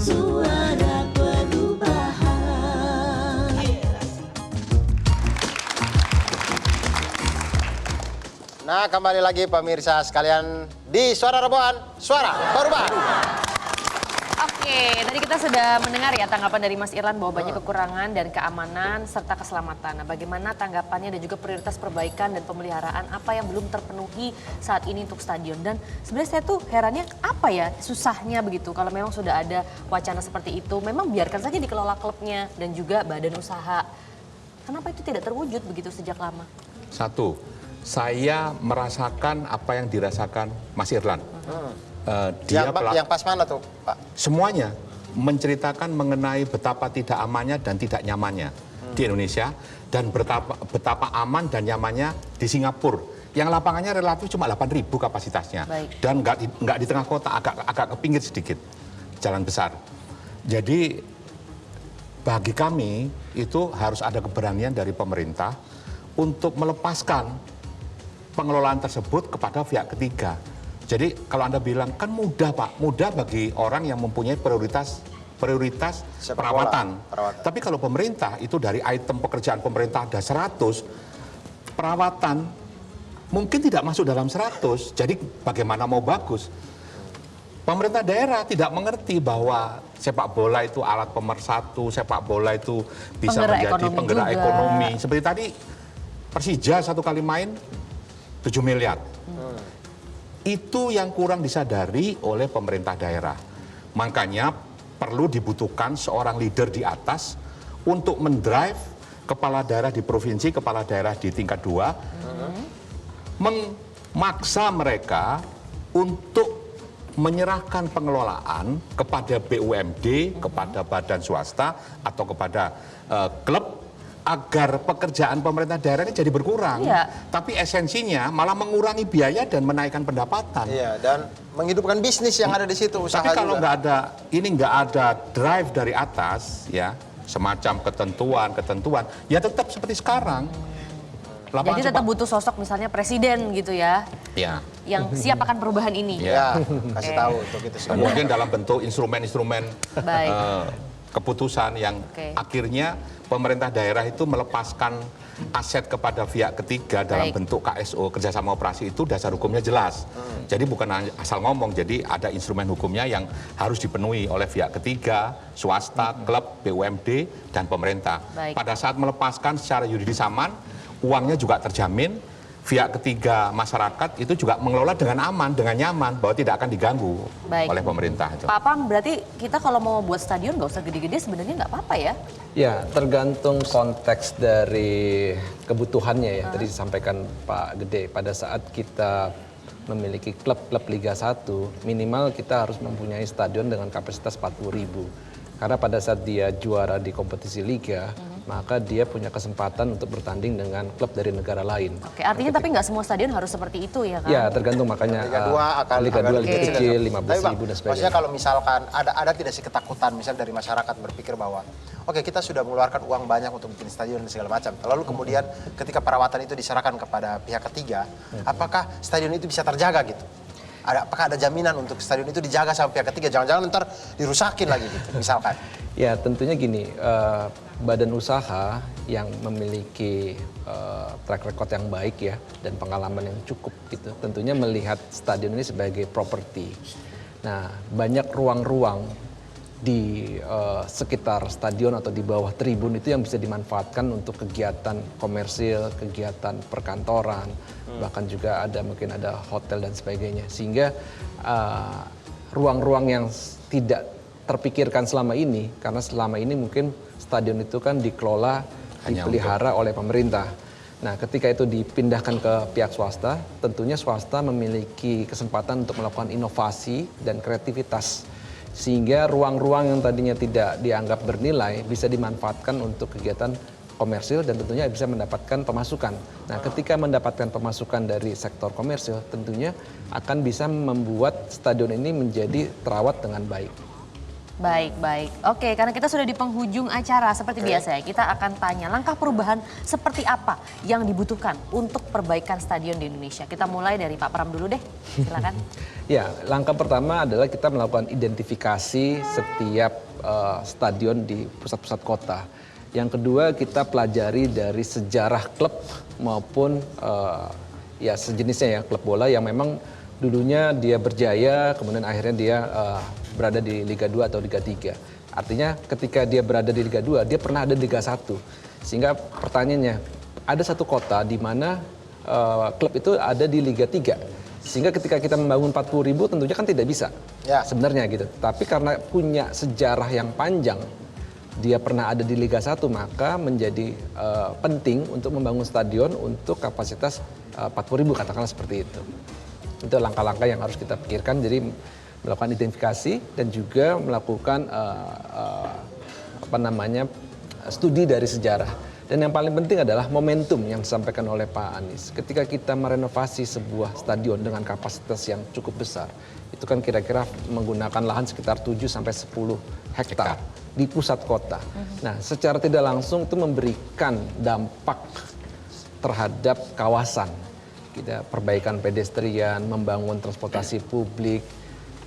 Suara perubahan. Nah, kembali lagi pemirsa sekalian di Suara Robohan, Suara Perubahan. Oke, tadi kita sudah mendengar ya tanggapan dari Mas Irlan bahwa banyak kekurangan dan keamanan serta keselamatan. Nah, bagaimana tanggapannya dan juga prioritas perbaikan dan pemeliharaan apa yang belum terpenuhi saat ini untuk stadion. Dan sebenarnya saya tuh herannya apa ya susahnya begitu kalau memang sudah ada wacana seperti itu. Memang biarkan saja dikelola klubnya dan juga badan usaha. Kenapa itu tidak terwujud begitu sejak lama? Satu, saya merasakan apa yang dirasakan Mas Irlan. Yang pas mana tuh, Pak? Semuanya menceritakan mengenai betapa tidak amannya dan tidak nyamannya di Indonesia dan betapa aman dan nyamannya di Singapura. Yang lapangannya relatif cuma 8.000 kapasitasnya. Baik. Dan nggak di tengah kota, agak ke pinggir sedikit, jalan besar. Jadi bagi kami itu harus ada keberanian dari pemerintah untuk melepaskan pengelolaan tersebut kepada pihak ketiga. Jadi kalau Anda bilang kan mudah Pak, mudah bagi orang yang mempunyai prioritas perawatan. Tapi kalau pemerintah itu dari item pekerjaan pemerintah ada 100, perawatan mungkin tidak masuk dalam 100. Jadi bagaimana mau bagus? Pemerintah daerah tidak mengerti bahwa sepak bola itu alat pemersatu, sepak bola itu bisa menjadi penggerak ekonomi. Seperti tadi Persija satu kali main 7 miliar. Itu yang kurang disadari oleh pemerintah daerah. Makanya perlu dibutuhkan seorang leader di atas untuk mendrive kepala daerah di provinsi, kepala daerah di tingkat 2, memaksa mereka untuk menyerahkan pengelolaan kepada BUMD, kepada badan swasta atau kepada klub, agar pekerjaan pemerintah daerah ini jadi berkurang. Iya. Tapi esensinya malah mengurangi biaya dan menaikkan pendapatan. Iya, dan menghidupkan bisnis yang ada di situ, usaha Tapi kalau juga. nggak ada drive dari atas, ya semacam ketentuan, ya tetap seperti sekarang. Jadi tetap butuh sosok misalnya presiden gitu ya, Ya. yang siap akan perubahan ini. Ya, kasih tahu untuk itu semua. Kemudian dalam bentuk instrumen-instrumen Baik. keputusan yang akhirnya pemerintah daerah itu melepaskan aset kepada pihak ketiga dalam bentuk KSO, kerjasama operasi, itu dasar hukumnya jelas. Jadi bukan asal ngomong, jadi ada instrumen hukumnya yang harus dipenuhi oleh pihak ketiga, swasta, klub, BUMD, dan pemerintah. Baik. Pada saat melepaskan secara yuridis aman, uangnya juga terjamin, pihak ketiga masyarakat itu juga mengelola dengan aman, dengan nyaman, bahwa tidak akan diganggu oleh pemerintah. Itu. Pak Pam, berarti kita kalau mau buat stadion nggak usah gede-gede sebenarnya nggak apa-apa ya? Ya, tergantung konteks dari kebutuhannya ya. Tadi disampaikan Pak Gede, pada saat kita memiliki klub-klub Liga 1, minimal kita harus mempunyai stadion dengan kapasitas 40.000. Karena pada saat dia juara di kompetisi liga, maka dia punya kesempatan untuk bertanding dengan klub dari negara lain. Oke, artinya tapi nggak semua stadion harus seperti itu ya kan? Ya, tergantung makanya Liga 2 akan Liga 2 lebih kecil, 15.000 dan Maksudnya sebagainya. kalau misalkan ada tidak sih ketakutan misal dari masyarakat berpikir bahwa oke, kita sudah mengeluarkan uang banyak untuk bikin stadion dan segala macam. Lalu kemudian ketika perawatan itu diserahkan kepada pihak ketiga, apakah stadion itu bisa terjaga gitu? Apakah ada jaminan untuk stadion itu dijaga sama pihak ketiga? Jangan-jangan ntar dirusakin lagi gitu, misalkan. Ya, tentunya gini, badan usaha yang memiliki track record yang baik ya dan pengalaman yang cukup gitu, tentunya melihat stadion ini sebagai properti. Nah, banyak ruang-ruang di sekitar stadion atau di bawah tribun itu yang bisa dimanfaatkan untuk kegiatan komersil, kegiatan perkantoran, bahkan juga mungkin ada hotel dan sebagainya. Sehingga ruang-ruang yang tidak terpikirkan selama ini, karena selama ini mungkin stadion itu kan dikelola, dipelihara oleh pemerintah. Nah, ketika itu dipindahkan ke pihak swasta, tentunya swasta memiliki kesempatan untuk melakukan inovasi dan kreativitas. Sehingga ruang-ruang yang tadinya tidak dianggap bernilai bisa dimanfaatkan untuk kegiatan komersil dan tentunya bisa mendapatkan pemasukan. Nah, ketika mendapatkan pemasukan dari sektor komersil, tentunya akan bisa membuat stadion ini menjadi terawat dengan baik. Baik, baik. Oke, karena kita sudah di penghujung acara, seperti biasa ya, kita akan tanya langkah perubahan seperti apa yang dibutuhkan untuk perbaikan stadion di Indonesia. Kita mulai dari Pak Pram dulu deh, silakan. Ya, langkah pertama adalah kita melakukan identifikasi setiap stadion di pusat-pusat kota. Yang kedua, kita pelajari dari sejarah klub maupun ya sejenisnya ya, klub bola yang memang dulunya dia berjaya, kemudian akhirnya dia berada di Liga 2 atau Liga 3. Artinya ketika dia berada di Liga 2, dia pernah ada di Liga 1. Sehingga pertanyaannya, ada satu kota di mana klub itu ada di Liga 3. Sehingga ketika kita membangun 40.000 tentunya kan tidak bisa sebenarnya gitu. Tapi karena punya sejarah yang panjang, dia pernah ada di Liga 1, maka menjadi penting untuk membangun stadion untuk kapasitas 40.000 katakanlah seperti itu. Itu langkah-langkah yang harus kita pikirkan, jadi melakukan identifikasi dan juga melakukan studi dari sejarah. Dan yang paling penting adalah momentum yang disampaikan oleh Pak Anies. Ketika kita merenovasi sebuah stadion dengan kapasitas yang cukup besar, itu kan kira-kira menggunakan lahan sekitar 7 sampai 10 hektar di pusat kota. Nah, secara tidak langsung itu memberikan dampak terhadap kawasan. Kita perbaikan pedestrian, membangun transportasi publik,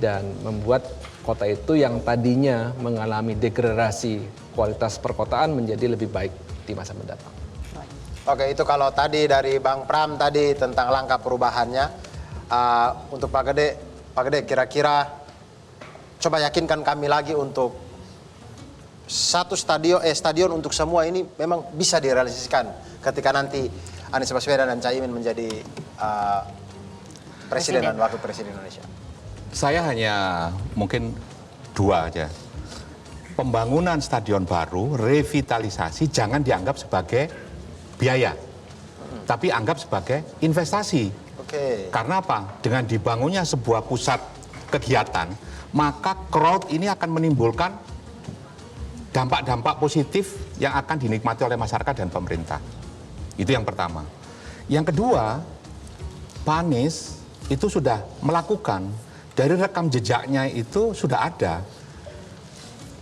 dan membuat kota itu yang tadinya mengalami degradasi kualitas perkotaan menjadi lebih baik di masa mendatang. Oke, itu kalau tadi dari Bang Pram tadi tentang langkah perubahannya. Untuk Pak Gede kira-kira coba yakinkan kami lagi untuk satu stadion untuk semua ini memang bisa direalisasikan ketika nanti Anies Baswedan dan Caimin menjadi presiden dan wakil presiden Indonesia. Saya hanya mungkin 2 aja. Pembangunan stadion baru, revitalisasi jangan dianggap sebagai biaya, tapi anggap sebagai investasi. Oke. Karena apa? Dengan dibangunnya sebuah pusat kegiatan, maka crowd ini akan menimbulkan dampak-dampak positif yang akan dinikmati oleh masyarakat dan pemerintah. Itu yang pertama. Yang kedua, Pak Anies itu sudah melakukan, dari rekam jejaknya itu sudah ada.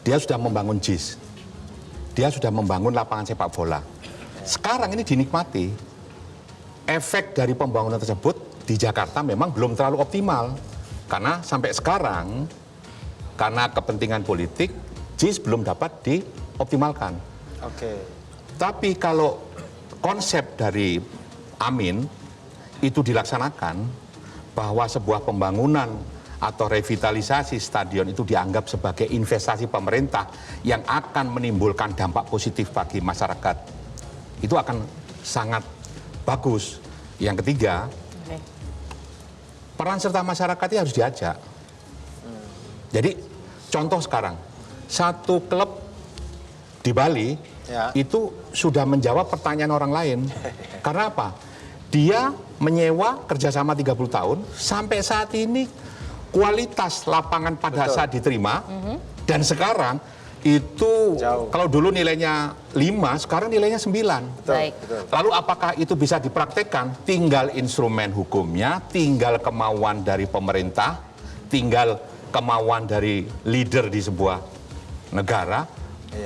Dia sudah membangun JIS. Dia sudah membangun lapangan sepak bola. Sekarang ini dinikmati. Efek dari pembangunan tersebut di Jakarta memang belum terlalu optimal. Karena sampai sekarang, karena kepentingan politik, JIS belum dapat dioptimalkan. Oke. Tapi kalau konsep dari Amin itu dilaksanakan, bahwa sebuah pembangunan atau revitalisasi stadion itu dianggap sebagai investasi pemerintah yang akan menimbulkan dampak positif bagi masyarakat, itu akan sangat bagus. Yang ketiga, peran serta masyarakatnya harus diajak. Jadi contoh sekarang, satu klub di Bali itu sudah menjawab pertanyaan orang lain. Karena apa? Dia menyewa kerjasama 30 tahun, sampai saat ini kualitas lapangan pada saat diterima, dan sekarang itu kalau dulu nilainya 5, sekarang nilainya 9. Baik. Lalu apakah itu bisa dipraktekkan? Tinggal instrumen hukumnya, tinggal kemauan dari pemerintah, tinggal kemauan dari leader di sebuah negara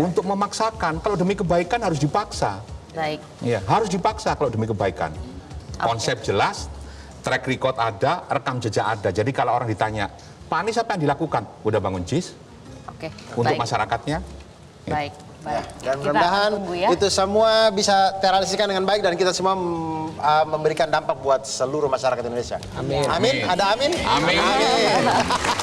untuk memaksakan. Kalau demi kebaikan harus dipaksa. Baik. Ya, harus dipaksa kalau demi kebaikan. Konsep jelas, track record ada, rekam jejak ada. Jadi kalau orang ditanya, Pak Anies apa yang dilakukan? Udah bangun JIS untuk masyarakatnya. Baik, baik. Dan mudah-mudahan itu semua bisa terrealisasikan dengan baik dan kita semua memberikan dampak buat seluruh masyarakat Indonesia. Amin. Amin. Ada amin? Amin.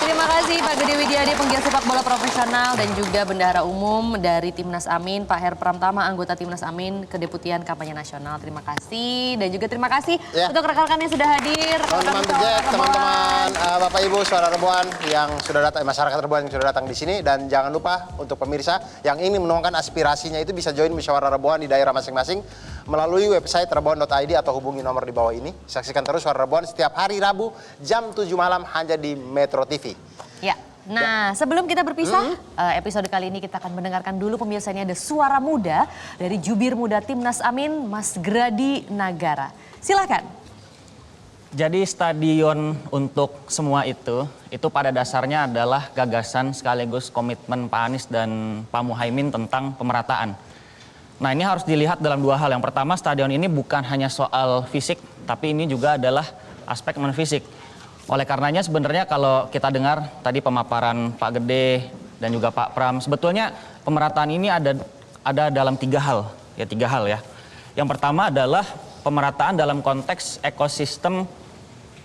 Terima kasih Pak Gede Widiadi, penggiat sepak bola profesional dan juga bendahara umum dari Timnas Amin, Pak Her Pramtama, anggota Timnas Amin, Kedeputian Kampanye Nasional. Terima kasih dan juga terima kasih untuk rekan-rekan yang sudah hadir. Teman-teman Bejek, teman-teman Bapak Ibu, Saudara Rebuan yang sudah datang, masyarakat Rebuan yang sudah datang di sini, dan jangan lupa untuk pemirsa yang ingin menuangkan aspirasinya itu bisa join musyawarah Rebuan di daerah masing-masing melalui website rebuan.id atau hubungi nomor di bawah ini. Saksikan terus Suara Rebuan setiap hari Rabu jam 7 malam hanya di Metro TV. Ya. Nah, sebelum kita berpisah, episode kali ini kita akan mendengarkan dulu pemirsa, ini ada suara muda dari jubir muda Timnas Amin, Mas Gradi Nagara. Silakan. Jadi stadion untuk semua itu pada dasarnya adalah gagasan sekaligus komitmen Pak Anies dan Pak Muhaimin tentang pemerataan. Nah, ini harus dilihat dalam dua hal. Yang pertama, stadion ini bukan hanya soal fisik, tapi ini juga adalah aspek non-fisik. Oleh karenanya sebenarnya kalau kita dengar tadi pemaparan Pak Gede dan juga Pak Pram, sebetulnya pemerataan ini ada dalam tiga hal ya. Yang pertama adalah pemerataan dalam konteks ekosistem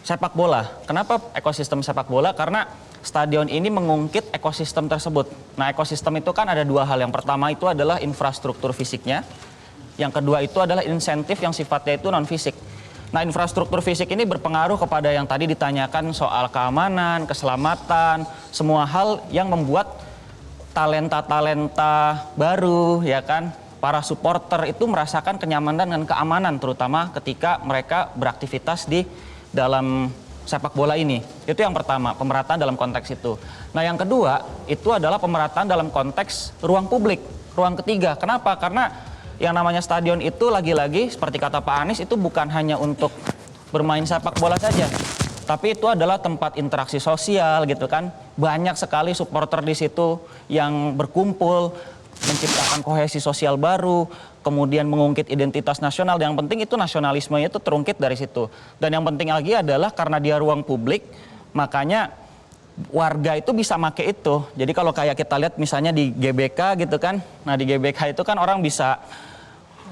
sepak bola. Kenapa ekosistem sepak bola? Karena stadion ini mengungkit ekosistem tersebut. Nah, ekosistem itu kan ada dua hal. Yang pertama itu adalah infrastruktur fisiknya. Yang kedua itu adalah insentif yang sifatnya itu non-fisik. Nah, infrastruktur fisik ini berpengaruh kepada yang tadi ditanyakan soal keamanan, keselamatan, semua hal yang membuat talenta-talenta baru, ya kan, para supporter itu merasakan kenyamanan dan keamanan, terutama ketika mereka beraktivitas di dalam sepak bola ini. Itu yang pertama, pemerataan dalam konteks itu. Nah, yang kedua itu adalah pemerataan dalam konteks ruang publik, ruang ketiga. Kenapa? Karena yang namanya stadion itu lagi-lagi seperti kata Pak Anies itu bukan hanya untuk bermain sepak bola saja, tapi itu adalah tempat interaksi sosial gitu kan. Banyak sekali supporter di situ yang berkumpul, menciptakan kohesi sosial baru, kemudian mengungkit identitas nasional. Yang penting itu nasionalismenya itu terungkit dari situ. Dan yang penting lagi adalah karena dia ruang publik, makanya warga itu bisa make itu. Jadi kalau kayak kita lihat misalnya di GBK gitu kan, nah di GBK itu kan orang bisa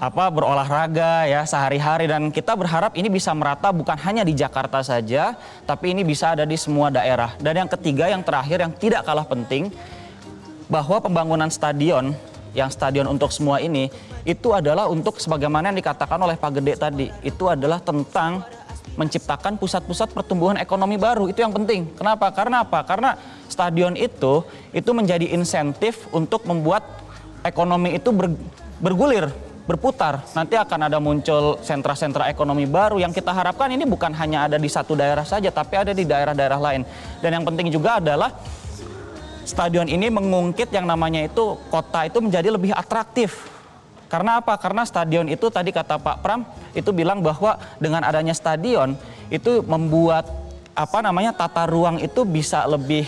berolahraga ya sehari-hari, dan kita berharap ini bisa merata bukan hanya di Jakarta saja, tapi ini bisa ada di semua daerah. Dan yang ketiga, yang terakhir, yang tidak kalah penting, bahwa pembangunan stadion, yang stadion untuk semua ini, itu adalah untuk sebagaimana yang dikatakan oleh Pak Gede tadi, itu adalah tentang menciptakan pusat-pusat pertumbuhan ekonomi baru. Itu yang penting. Kenapa? Karena apa? Karena stadion itu menjadi insentif untuk membuat ekonomi itu bergulir, berputar. Nanti akan ada muncul sentra-sentra ekonomi baru yang kita harapkan ini bukan hanya ada di satu daerah saja, tapi ada di daerah-daerah lain. Dan yang penting juga adalah stadion ini mengungkit yang namanya itu kota itu menjadi lebih atraktif. Karena apa? Karena stadion itu tadi kata Pak Pram itu bilang bahwa dengan adanya stadion itu membuat tata ruang itu bisa lebih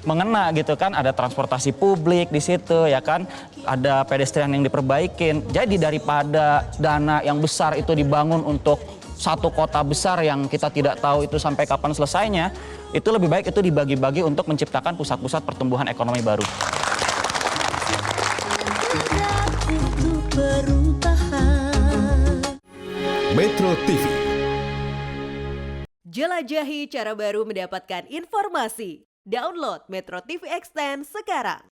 mengena gitu kan. Ada transportasi publik di situ ya kan. Ada pedestrian yang diperbaikin. Jadi daripada dana yang besar itu dibangun untuk satu kota besar yang kita tidak tahu itu sampai kapan selesainya, itu lebih baik itu dibagi-bagi untuk menciptakan pusat-pusat pertumbuhan ekonomi baru. Metro TV. Jelajahi cara baru mendapatkan informasi. Download Metro TV Extend sekarang.